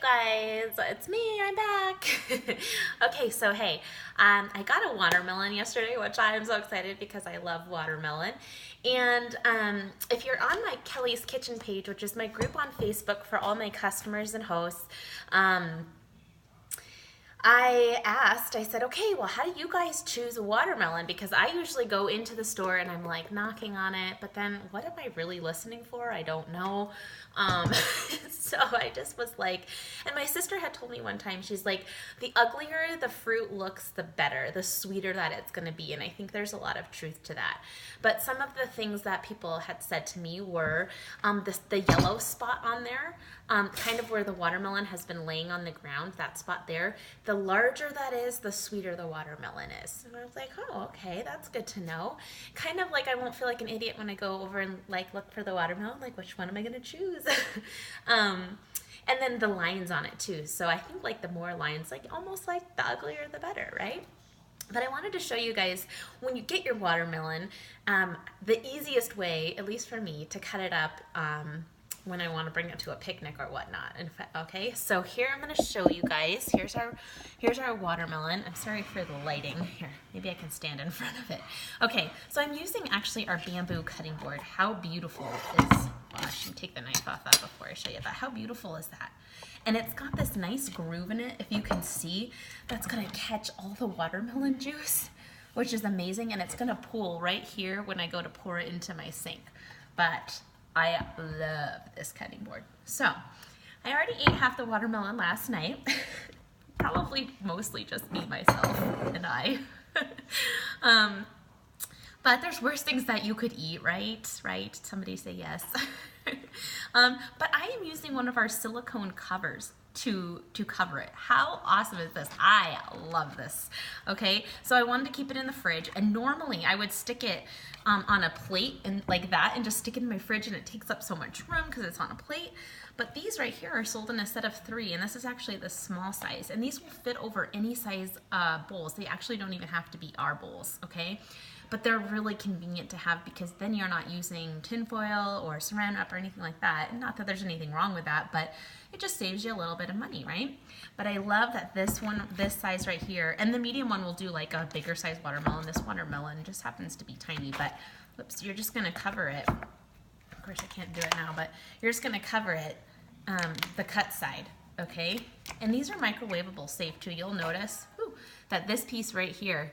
guys, it's me, I'm back. Okay, so hey, I got a watermelon yesterday, which I am so excited because I love watermelon. And if you're on my Kelly's Kitchen page, which is my group on Facebook for all my customers and hosts, I said, okay, well, how do you guys choose a watermelon? Because I usually go into the store and I'm like knocking on it, but then what am I really listening for? I don't know. So I just was like, and my sister had told me one time, she's like, the uglier the fruit looks, the better, the sweeter that it's going to be. And I think there's a lot of truth to that. But some of the things that people had said to me were the yellow spot on there, kind of where the watermelon has been laying on the ground, that spot there. The larger that is, the sweeter the watermelon is. And I was like, oh, okay, that's good to know. Kind of like I won't feel like an idiot when I go over and like look for the watermelon, like which one am I going to choose? And then the lines on it too. So I think like the more lines, like almost like the uglier the better, right? But I wanted to show you guys, when you get your watermelon, the easiest way, at least for me, to cut it up when I want to bring it to a picnic or whatnot. Okay, so here I'm going to show you guys. Here's our watermelon. I'm sorry for the lighting. Here, maybe I can stand in front of it. Okay, so I'm using actually our bamboo cutting board. How beautiful is, well, I should take the knife off that before I show you that. How beautiful is that? And it's got this nice groove in it, if you can see, that's gonna catch all the watermelon juice, which is amazing, and it's gonna pool right here when I go to pour it into my sink. But I love this cutting board. So, I already ate half the watermelon last night. Probably mostly just me, myself, and I. But there's worse things that you could eat, right? Right? Somebody say yes. But I am using one of our silicone covers to cover it. How awesome is this? I love this. Okay, so I wanted to keep it in the fridge, and normally I would stick it on a plate and like that and just stick it in my fridge, and it takes up so much room because it's on a plate. But these right here are sold in a set of 3, and this is actually the small size, and these will fit over any size bowls. They actually don't even have to be our bowls, okay? But they're really convenient to have because then you're not using tinfoil or saran wrap or anything like that. Not that there's anything wrong with that, but it just saves you a little bit of money, right? But I love that this one, this size right here, and the medium one will do like a bigger size watermelon. This watermelon just happens to be tiny, but whoops, you're just gonna cover it. Of course I can't do it now, but you're just gonna cover it, the cut side, okay? And these are microwavable safe too. You'll notice that this piece right here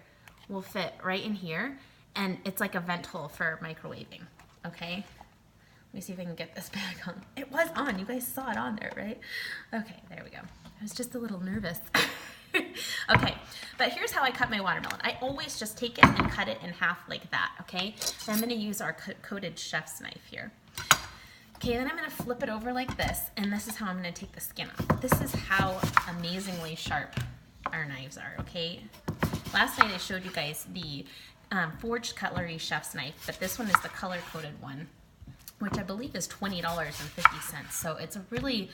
will fit right in here, and it's like a vent hole for microwaving, okay? Let me see if I can get this back on. It was on, you guys saw it on there, right? Okay, there we go. I was just a little nervous. Okay, but here's how I cut my watermelon. I always just take it and cut it in half like that, okay? Then I'm gonna use our coated chef's knife here. Okay, then I'm gonna flip it over like this, and this is how I'm gonna take the skin off. This is how amazingly sharp our knives are, okay? Last night I showed you guys the Forged Cutlery chef's knife, but this one is the color-coded one, which I believe is $20.50. So it's a really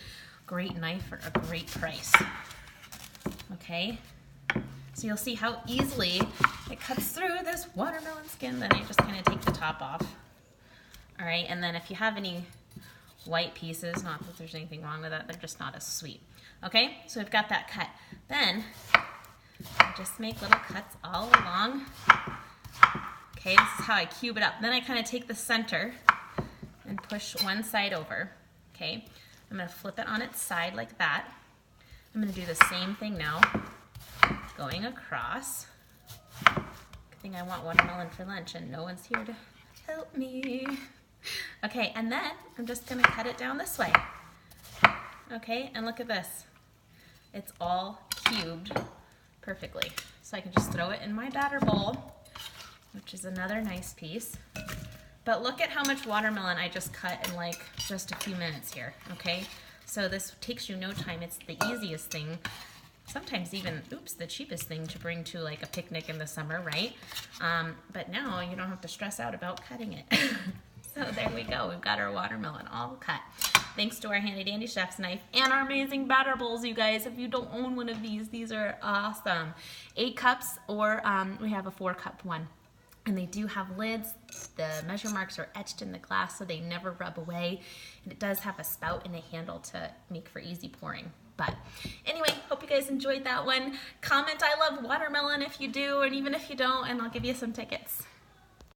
great knife for a great price. Okay, so you'll see how easily it cuts through this watermelon skin. Then I just kind of take the top off. All right, and then if you have any white pieces, not that there's anything wrong with that, they're just not as sweet. Okay, so we've got that cut. Then I just make little cuts all along. Okay, this is how I cube it up. Then I kind of take the center and push one side over. Okay, I'm going to flip it on its side like that. I'm going to do the same thing now, going across. Good thing I want watermelon for lunch and no one's here to help me. Okay, and then I'm just going to cut it down this way. Okay, and look at this. It's all cubed perfectly. So I can just throw it in my batter bowl, which is another nice piece. But look at how much watermelon I just cut in like just a few minutes here, okay? So this takes you no time. It's the easiest thing, sometimes even, the cheapest thing to bring to like a picnic in the summer, right? But now you don't have to stress out about cutting it. So there we go, we've got our watermelon all cut. Thanks to our handy dandy chef's knife and our amazing batter bowls, you guys. If you don't own one of these are awesome. 8 cups, or we have a 4-cup one. And they do have lids. The measure marks are etched in the glass so they never rub away. And it does have a spout and a handle to make for easy pouring. But anyway, hope you guys enjoyed that one. Comment I love watermelon if you do, and even if you don't, and I'll give you some tickets.